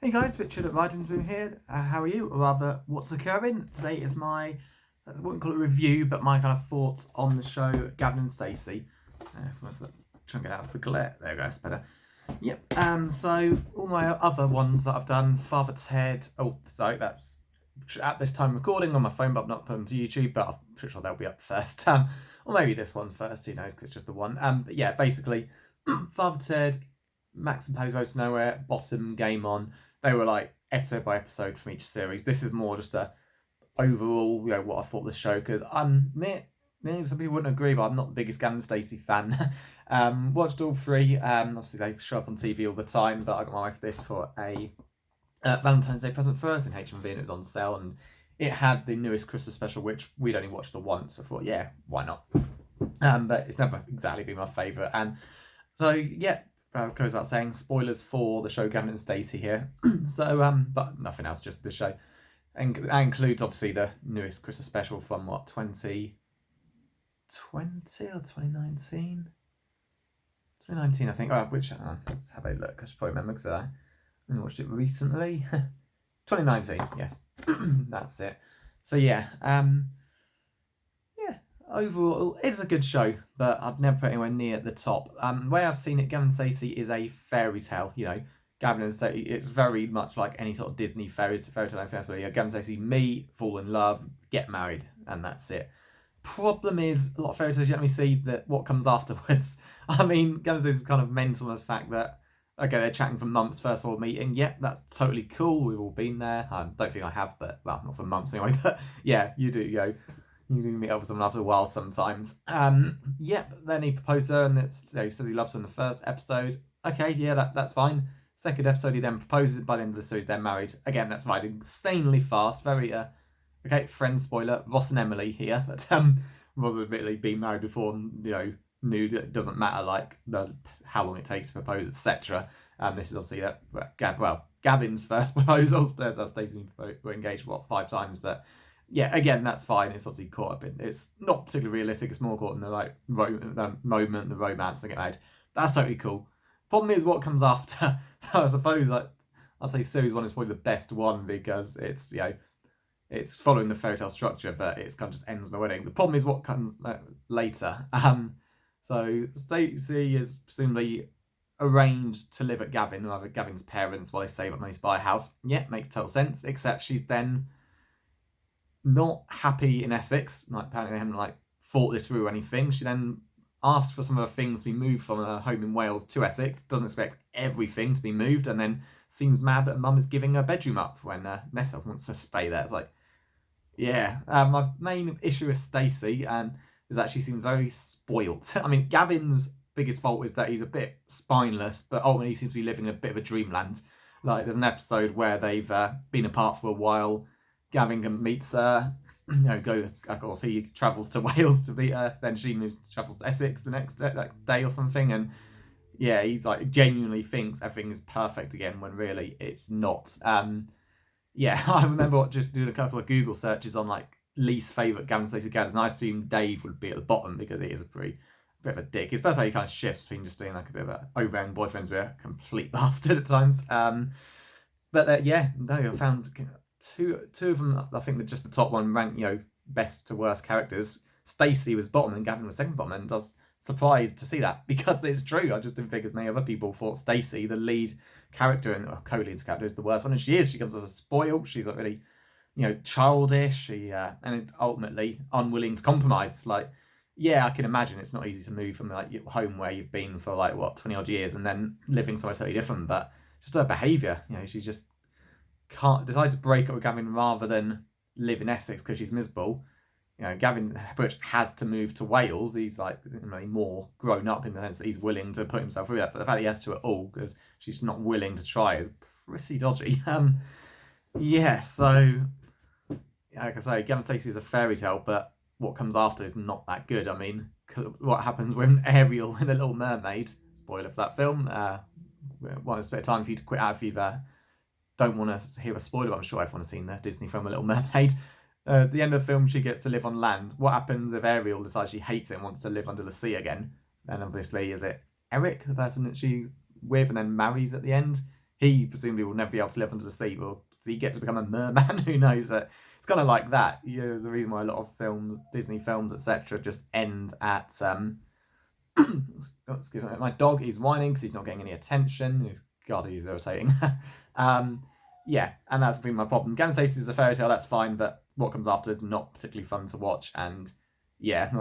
Hey guys, Richard at Riding Room here. How are you? Or rather, what's occurring? Today is my, I wouldn't call it a review, but my kind of thoughts on the show Gavin and Stacey. Try and get out of the glare. There we go, that's better. Yep. So all my other ones that I've done, Father Ted. Oh, sorry, that's at this time recording on my phone, but I've not put them to YouTube. But I'm pretty sure they'll be up first. Or maybe this one first. Who knows? Because it's just the one. But yeah, basically, Father Ted, Max and Paddy's Road to Nowhere, Bottom, Game On. They were like episode by episode from each series. This is more just a overall, what I thought of the show, because some people wouldn't agree, but I'm not the biggest Gavin and Stacey fan. Watched all three. Obviously they show up on TV all the time, but I got my wife this for a Valentine's Day present for us in HMV, and it was on sale, and it had the newest Christmas special, which we'd only watched the once. So I thought, yeah, why not? But it's never exactly been my favourite, and so yeah. Goes without saying, spoilers for the show Gavin and Stacey here. But nothing else, just the show. And that includes, obviously, the newest Christmas special from, 2020 or 2019? 2019, I think. Let's have a look. I should probably remember because I watched it recently. 2019, yes. That's it. So, yeah. Overall, it's a good show, but I'd never put it anywhere near the top. The way I've seen it, Gavin and Stacey is a fairy tale. Gavin and Stacey, it's very much like any sort of Disney fairy tale where Gavin and Stacey meet, fall in love, get married, and that's it. Problem is, a lot of fairy tales, you don't really see that what comes afterwards. I mean, Gavin and Stacey is kind of mental in the fact that, okay, they're chatting for months, first of all meeting. Yep, that's totally cool. We've all been there. I don't think I have, but, well, not for months anyway. But, yeah, you do, You can meet up with someone after a while sometimes. Then he proposed her, and he says he loves her in the first episode. Okay, yeah, that's fine. Second episode, he then proposes. By the end of the series, they're married. Again, that's right, insanely fast. Very, okay, friend spoiler, Ross and Emily here. But Ross had admittedly been married before, and, knew that it doesn't matter, like, how long it takes to propose, etc. This is obviously Gavin's first proposal. There's Stacey were engaged, 5 times, but yeah, again, that's fine. It's obviously caught up in. It's not particularly realistic. It's more caught in the the moment, the romance, they get married. That's totally cool. Problem is what comes after. So I suppose I'll say series 1 is probably the best one because it's it's following the fairy tale structure, but it kind of just ends on the wedding. The problem is what comes later. So Stacey is presumably arranged to live at Gavin, rather Gavin's parents, while they save up money to buy a house. Yeah, makes total sense. Except she's then not happy in Essex. Like, apparently they haven't thought this through or anything. She then asked for some of the things to be moved from her home in Wales to Essex. Doesn't expect everything to be moved, and then seems mad that her mum is giving her bedroom up when Nessa wants to stay there. It's like, yeah. My main issue with Stacey is that she seems very spoilt. I mean, Gavin's biggest fault is that he's a bit spineless, but ultimately he seems to be living in a bit of a dreamland. Like, there's an episode where they've been apart for a while. Gavin meets her, of course, he travels to Wales to meet her, then she travels to Essex the next day or something, and yeah, he's genuinely thinks everything is perfect again when really it's not. I remember just doing a couple of Google searches on least favourite Gavin and Stacey characters, and I assumed Dave would be at the bottom because he is a bit of a dick. It's best how he kind of shifts between just being a bit of a overbearing boyfriend to a complete bastard at times. I found two of them. I think that just the top one ranked, best to worst characters. Stacey was bottom and Gavin was second bottom, and I was surprised to see that because it's true. I just didn't think as many other people thought Stacey, the lead character and co-lead character, is the worst one, and she is. She comes as a spoiled. She's really, childish. She and it's ultimately unwilling to compromise. It's I can imagine it's not easy to move from your home where you've been for 20 odd years and then living somewhere totally different. But just her behaviour, she just decides to break up with Gavin rather than live in Essex because she's miserable. Gavin Butch has to move to Wales. He's really more grown up in the sense that he's willing to put himself through that. But the fact that he has to at all because she's not willing to try is pretty dodgy. So like I say, Gavin Stacey is a fairy tale, but what comes after is not that good. I mean, what happens when Ariel in The Little Mermaid, spoiler for that film, it's a bit of time for you to quit out if you've don't want to hear a spoiler, but I'm sure everyone has seen the Disney film The Little Mermaid. At the end of the film, she gets to live on land. What happens if Ariel decides she hates it and wants to live under the sea again? Then obviously, is it Eric, the person that she's with and then marries at the end? he presumably will never be able to live under the sea. Well, does he get to become a merman? Who knows? But it's kind of like that. There's a reason why a lot of films, Disney films, etc., just end at excuse me, my dog is whining because he's not getting any attention. God, he's irritating. Yeah, and that's been my problem. Gavin Stacey is a fairy tale, that's fine, but what comes after is not particularly fun to watch. And yeah,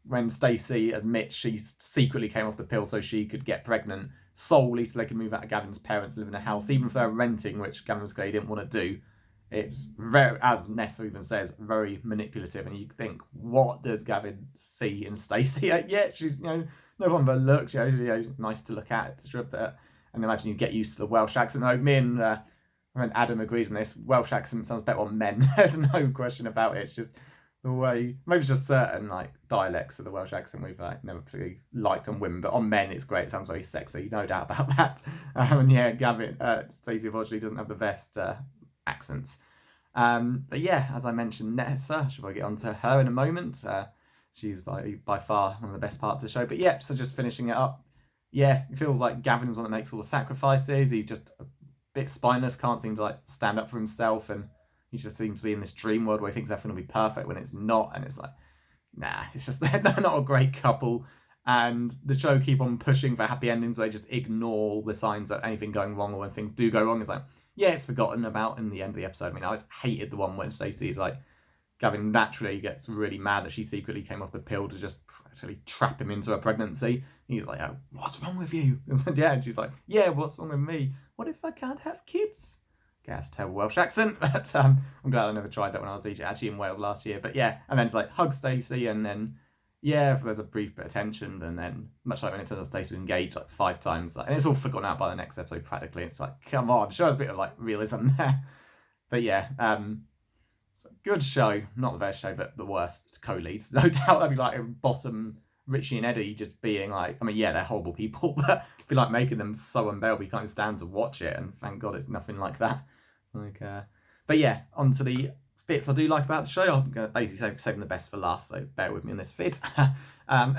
when Stacey admits she secretly came off the pill so she could get pregnant solely so they could move out of Gavin's parents and live in a house, even if they're renting, which Gavin was clearly didn't want to do. It's very, as Nessa even says, very manipulative. And you think, what does Gavin see in Stacey? Yeah, she's, no problem with her looks, nice to look at, etc. But, and imagine you get used to the Welsh accent. No, me and Adam agrees on this. Welsh accent sounds better on men. There's no question about it. It's just the way, maybe it's just certain dialects of the Welsh accent we've never particularly liked on women, but on men it's great. It sounds very sexy, no doubt about that. And yeah, Gavin, Stacey unfortunately doesn't have the best accents. But yeah, as I mentioned, Nessa, I should probably get onto her in a moment. She's by far one of the best parts of the show. But yeah, so just finishing it up. Yeah, it feels like Gavin's one that makes all the sacrifices. He's just a bit spineless, can't seem to stand up for himself, and he just seems to be in this dream world where he thinks everything will be perfect when it's not, and it's like, nah, it's just they're not a great couple. And the show keep on pushing for happy endings where they just ignore all the signs of anything going wrong, or when things do go wrong, it's like, yeah, it's forgotten about in the end of the episode. I mean, I always hated the one when Stacey's Gavin naturally gets really mad that she secretly came off the pill to just actually trap him into a pregnancy. He's like, oh, what's wrong with you? And she's like, yeah, what's wrong with me? What if I can't have kids? Okay, that's a terrible Welsh accent, but I'm glad I never tried that when I was actually in Wales last year. But yeah, and then it's hug Stacey, and then yeah, there's a brief bit of tension, and then much like when it turns out Stacey was engaged 5 times, and it's all forgotten out by the next episode practically. It's come on, show us a bit of realism there. But yeah, it's a good show, not the best show, but the worst co-leads. No doubt that'd be bottom Richie and Eddie just being I mean, yeah, they're horrible people, but it'd be making them so unbearable you can't stand to watch it, and thank God it's nothing like that. But yeah, on to the bits I do like about the show. I'm going to basically saving the best for last, so bear with me in this vid. And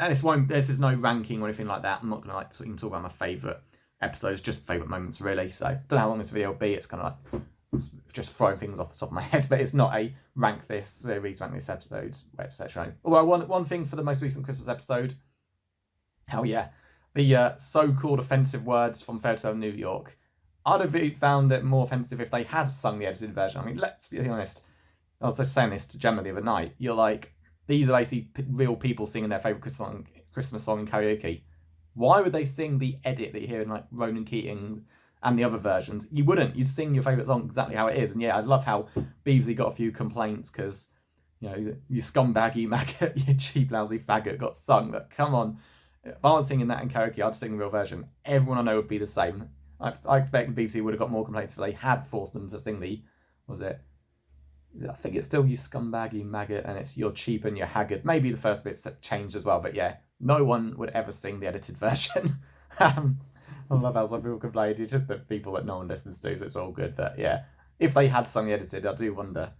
this is no ranking or anything like that. I'm not going to even talk about my favourite episodes, just favourite moments really. So don't know how long this video will be. It's kind of just throwing things off the top of my head, but it's not a rank this series, rank this episode, etc. Although one thing for the most recent Christmas episode, hell yeah, the so-called offensive words from Fairytale New York. I'd have found it more offensive if they had sung the edited version. I mean, let's be honest. I was just saying this to Gemma the other night. You're these are basically real people singing their favourite Christmas song in karaoke. Why would they sing the edit that you hear in Ronan Keating and the other versions? You wouldn't. You'd sing your favourite song exactly how it is. And yeah, I love how Beasley got a few complaints because, you scumbag, you maggot, you cheap, lousy faggot got sung. But come on. If I was singing that in karaoke, I'd sing the real version. Everyone I know would be the same. I expect the BBC would have got more complaints if they had forced them to sing I think it's still you scumbag, you maggot, and it's you're cheap and you're haggard. Maybe the first bit's changed as well, but yeah, no one would ever sing the edited version. I love how some people complain. It's just the people that no one listens to, so it's all good. But yeah, if they had sung the edited, I do wonder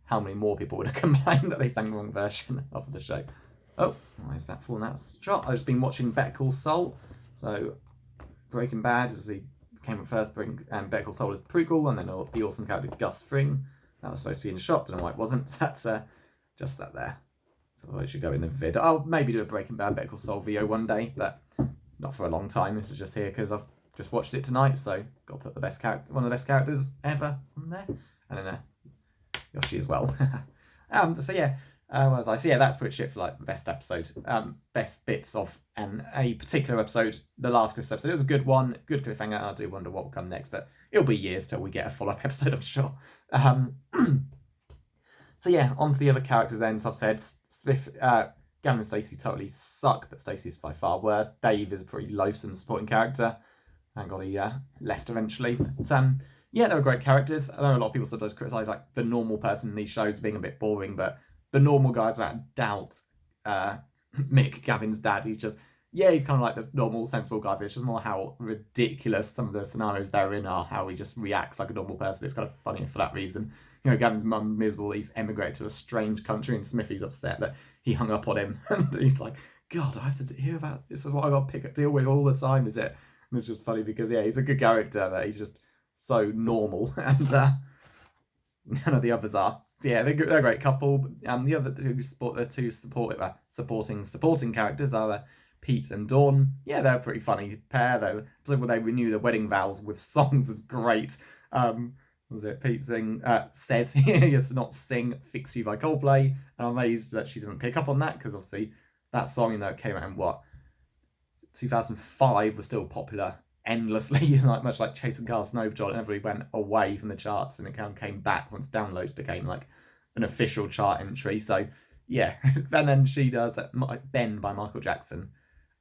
how many more people would have complained that they sang the wrong version of the show. Oh, why is that falling out shot? I've just been watching Better Call Saul. So Breaking Bad, as he came up first, and Better Call Saul is the prequel, and then the awesome character Gus Fring. That was supposed to be in the shot, don't know why it wasn't. That's just that there. So I should go in the vid. I'll maybe do a Breaking Bad Better Call Saul video one day, but not for a long time. This is just here because I've just watched it tonight, so got to put one of the best characters ever on there. And then Yoshi as well. So yeah, what was I? So yeah, that's pretty shit for the best episode. Best bits of a particular episode, the last Christmas episode. It was a good one, good cliffhanger, and I do wonder what will come next, but it'll be years till we get a follow-up episode, I'm sure. So yeah, on to the other characters then. So I've said Gavin and Stacey totally suck, but Stacey's by far worse. Dave is a pretty loathsome supporting character. Thank God he left eventually. But yeah, they were great characters. I know a lot of people sometimes criticise the normal person in these shows being a bit boring, but the normal guys without doubt, Mick, Gavin's dad, he's kind of this normal, sensible guy, but it's just more how ridiculous some of the scenarios they're in are, how he just reacts like a normal person. It's kind of funny for that reason. Gavin's mum, miserable, he's emigrated to a strange country, and Smithy's upset that he hung up on him. And he's like, God, I have to hear about this. Is what I got to deal with all the time, is it? it's just funny because yeah, he's a good character, but he's just so normal, and none of the others are. So yeah, they're a great couple. The other two supporting characters are Pete and Dawn. Yeah, they're a pretty funny pair though. So when they renew their wedding vows with songs is great. Was it Pete says he has to not sing "Fix You" by Coldplay. And I'm amazed that she doesn't pick up on that because obviously that song, it came out in what 2005, was still popular endlessly, like much like Chasing Cars Snow Patrol. It never really went away from the charts, and it kind of came back once downloads became like an official chart entry. So yeah, and then she does "Ben" by Michael Jackson,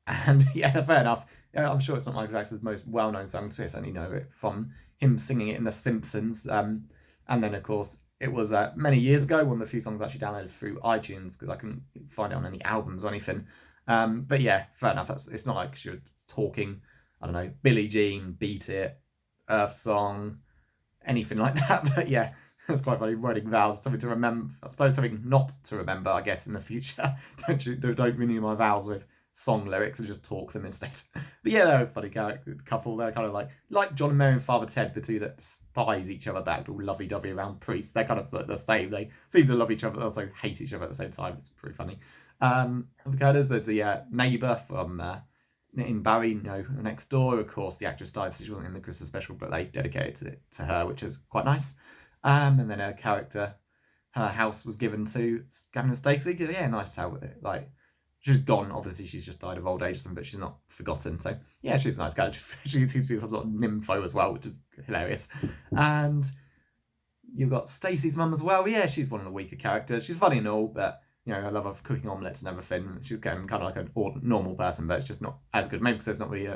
and yeah, fair enough. I'm sure it's not Michael Jackson's most well-known song, so I certainly know it from him singing it in The Simpsons. And then of course it was many years ago, one of the few songs I actually downloaded through iTunes because I couldn't find it on any albums or anything. But yeah, fair enough. It's not like she was talking, I don't know, Billie Jean, Beat It, Earth Song, anything like that. But yeah, it's quite funny. Wedding vows, something to remember. I suppose something not to remember, I guess, in the future. Don't renew my vows with song lyrics and just talk them instead. But yeah, they're a funny couple. They're kind of like John and Mary and Father Ted, the two that despise each other back, all lovey-dovey around priests. They're kind of the same. They seem to love each other, but also hate each other at the same time. It's pretty funny. There's the neighbour from in Barry, next door. Of course, the actress died, so she wasn't in the Christmas special, but they dedicated it to her, which is quite nice. And then her character, her house was given to Gavin and Stacey. Yeah, nice how like she's gone. Obviously, she's just died of old age or something, but she's not forgotten. So yeah, she's a nice character. She seems to be some sort of nympho as well, which is hilarious. And you've got Stacey's mum as well. Yeah, she's one of the weaker characters. She's funny and all, but I love her for cooking omelettes and everything. She's getting kind of like a normal person, but it's just not as good. Maybe because there's not really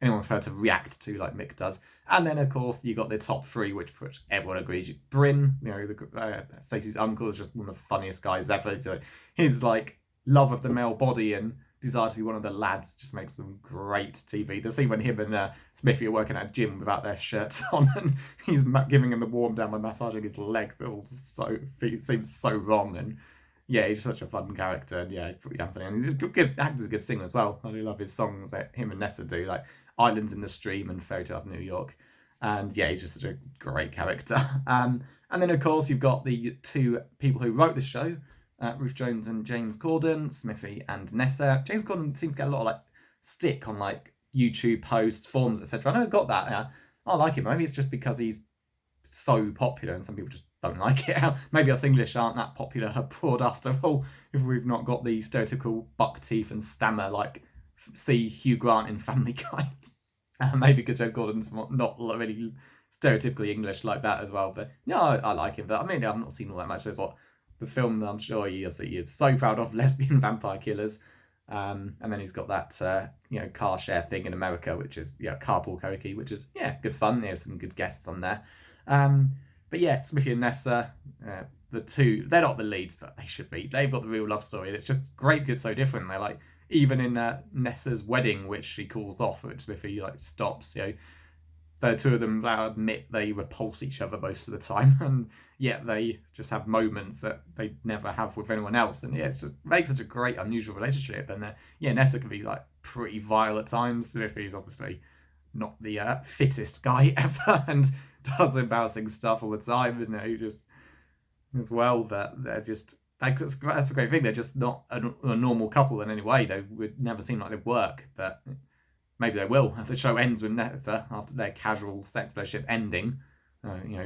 anyone for her to react to like Mick does. And then, of course, you got the top three, which everyone agrees. Bryn, Stacey's uncle, is just one of the funniest guys ever. So his like love of the male body and desire to be one of the lads just makes some great TV. The scene when him and Smithy are working at a gym without their shirts on, and he's giving him the warm down by massaging his legs. It all just seems so wrong. And yeah, he's just such a fun character, and yeah, pretty damn funny. And he's actor's a good singer as well. I do love his songs that him and Nessa do, like Islands in the Stream and Fairy Tale of New York. And yeah, he's just such a great character. And then of course you've got the two people who wrote the show, Ruth Jones and James Corden, Smithy and Nessa. James Corden seems to get a lot of like stick on like YouTube posts, forums, etc. I know I got that. I like him. Maybe it's just because he's so popular and some people just don't like it. Maybe us English aren't that popular abroad after all, if we've not got the stereotypical buck teeth and stammer like see Hugh Grant in Family Guy. Maybe because James Gordon's not really stereotypically English like that as well. But no, I like him. But I mean, I've not seen all that much. There's the film that I'm sure he is so proud of, Lesbian Vampire Killers. And then he's got that car share thing in America, which is carpool karaoke, which is good fun. There's some good guests on there. But yeah, Smithy and Nessa, the two, they're not the leads, but they should be. They've got the real love story. It's just great because it's so different. They're like, even in Nessa's wedding, which she calls off, which Smithy stops, the two of them admit they repulse each other most of the time, and yet they just have moments that they never have with anyone else. And it's just makes such a great, unusual relationship. And Nessa can be like pretty vile at times. Smithy's obviously not the fittest guy ever, and does embarrassing stuff all the time, and just as well that they're just that's a great thing. They're just not a normal couple in any way. They would never seem like they'd work, but maybe they will if the show ends with Nessa after their casual sex relationship ending,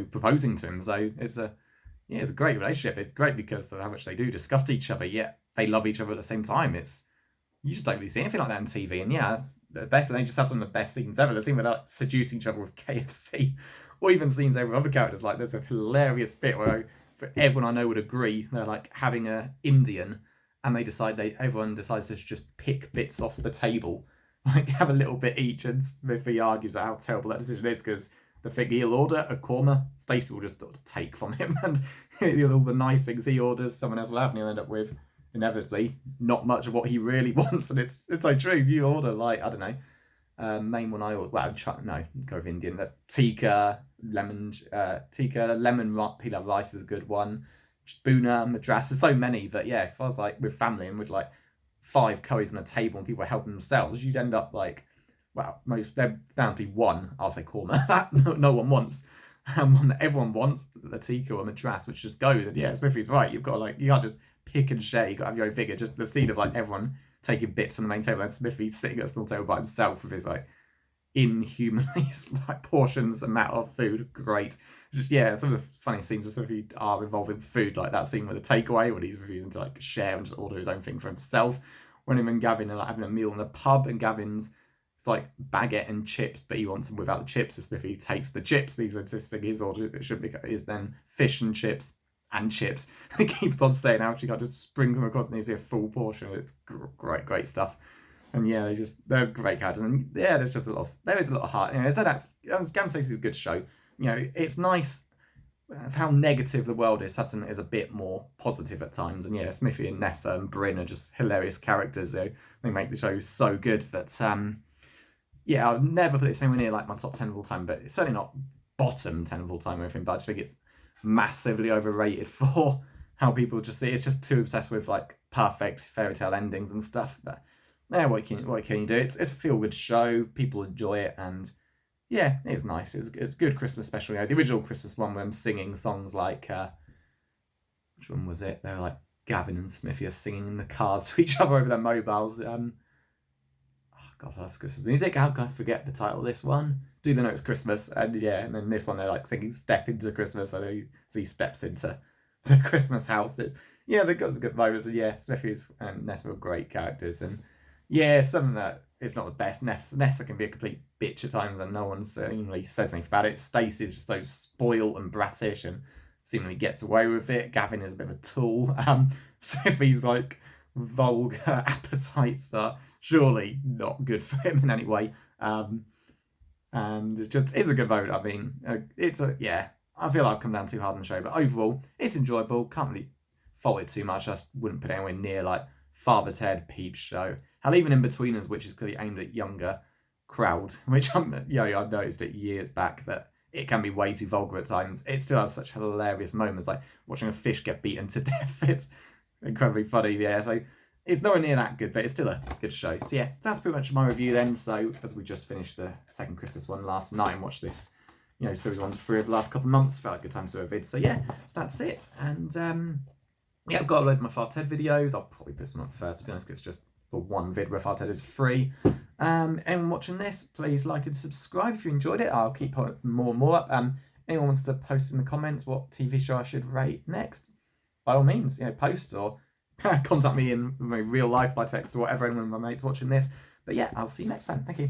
proposing to him. So it's a great relationship. It's great because of how much they do disgust each other, yet they love each other at the same time. You just don't really see anything like that on TV, and it's the best. And they just have some of the best scenes ever. The scene without seducing each other with KFC, or even scenes over other characters. Like there's a hilarious bit where everyone I know would agree they're like having an Indian, and everyone decides to just pick bits off the table, like have a little bit each, and Smithy argues about how terrible that decision is because the thing he'll order a korma, Stacey will just sort of take from him, and all the nice things he orders, someone else will have, and he'll end up with inevitably not much of what he really wants. And it's so true. If you order like, I don't know, main one I ordered, go with Indian, but tikka lemon pilau rice is a good one, buna madras, there's so many. But if I was like with family and with like 5 curries on a table and people were helping themselves, you'd end up like well, they're bound to be one, I'll say korma, that no one wants. And one that everyone wants, the tikka or madras, which just goes. And yeah, Smithy's right. You've got to you can't just pick and share. You've got to have your own figure. Just the scene of everyone taking bits from the main table and Smithy sitting at a small table by himself with his inhumanly portions amount of food. Great. It's just, yeah, some of the funny scenes with Smithy are involving food, like that scene with the takeaway when he's refusing to share and just order his own thing for himself. When him and Gavin are having a meal in the pub and Gavin's it's baguette and chips, but he wants them without the chips. So Smithy takes the chips. He's insisting his order it should be is then fish and chips and chips. And he keeps on saying how she can't just spring them across. It needs to be a full portion. It's great stuff. And yeah, they're great characters. And yeah, there is a lot of heart. Gavin Stacey's a good show. It's nice how negative the world is. Something that is a bit more positive at times. And yeah, Smithy and Nessa and Bryn are just hilarious characters. They make the show so good. But yeah, I'll never put it anywhere near my top 10 of all time, but it's certainly not bottom 10 of all time or anything, but I just think it's massively overrated for how people just see it. It's just too obsessed with perfect fairy tale endings and stuff. But yeah, what can you do? It's a feel-good show. People enjoy it, and yeah, it's nice. It's a good Christmas special. The original Christmas one where I'm singing songs which one was it? They were Gavin and Smithy are singing in the cars to each other over their mobiles. God, I love Christmas music. How can I forget the title of this one? Do they know it's Christmas? And yeah, and then this one they're singing "Step into Christmas," so he steps into the Christmas house. They've got some good moments. And yeah, Smithy and Nessa are great characters. And yeah, something that is not the best. Nessa can be a complete bitch at times, and no one seemingly says anything about it. Stacey's just so spoiled and brattish, and seemingly gets away with it. Gavin is a bit of a tool. Smithy's vulgar appetites are surely not good for him in any way. And it's a good vote. I mean, I feel I've come down too hard on the show, but overall, it's enjoyable. Can't really fault it too much. I just wouldn't put it anywhere near Father Ted, Peep Show. Hell, even In-Betweeners, which is clearly aimed at younger crowd, which I've noticed it years back that it can be way too vulgar at times. It still has such hilarious moments, like watching a fish get beaten to death. It's incredibly funny, yeah. So it's nowhere near that good, but it's still a good show. So yeah, that's pretty much my review then. So as we just finished the second Christmas one last night and watched this, series 1 to 3 of the last couple of months, felt like a good time to do a vid. So yeah, so that's it. And yeah, I've got to upload my Father Ted videos. I'll probably put some up first, to be honest, because it's just the one vid where Father Ted is free. Anyone watching this, please like and subscribe if you enjoyed it. I'll keep putting more and more up. Anyone wants to post in the comments what TV show I should rate next, by all means, post or contact me in real life by text or whatever, anyone of my mates watching this. But yeah, I'll see you next time. Thank you.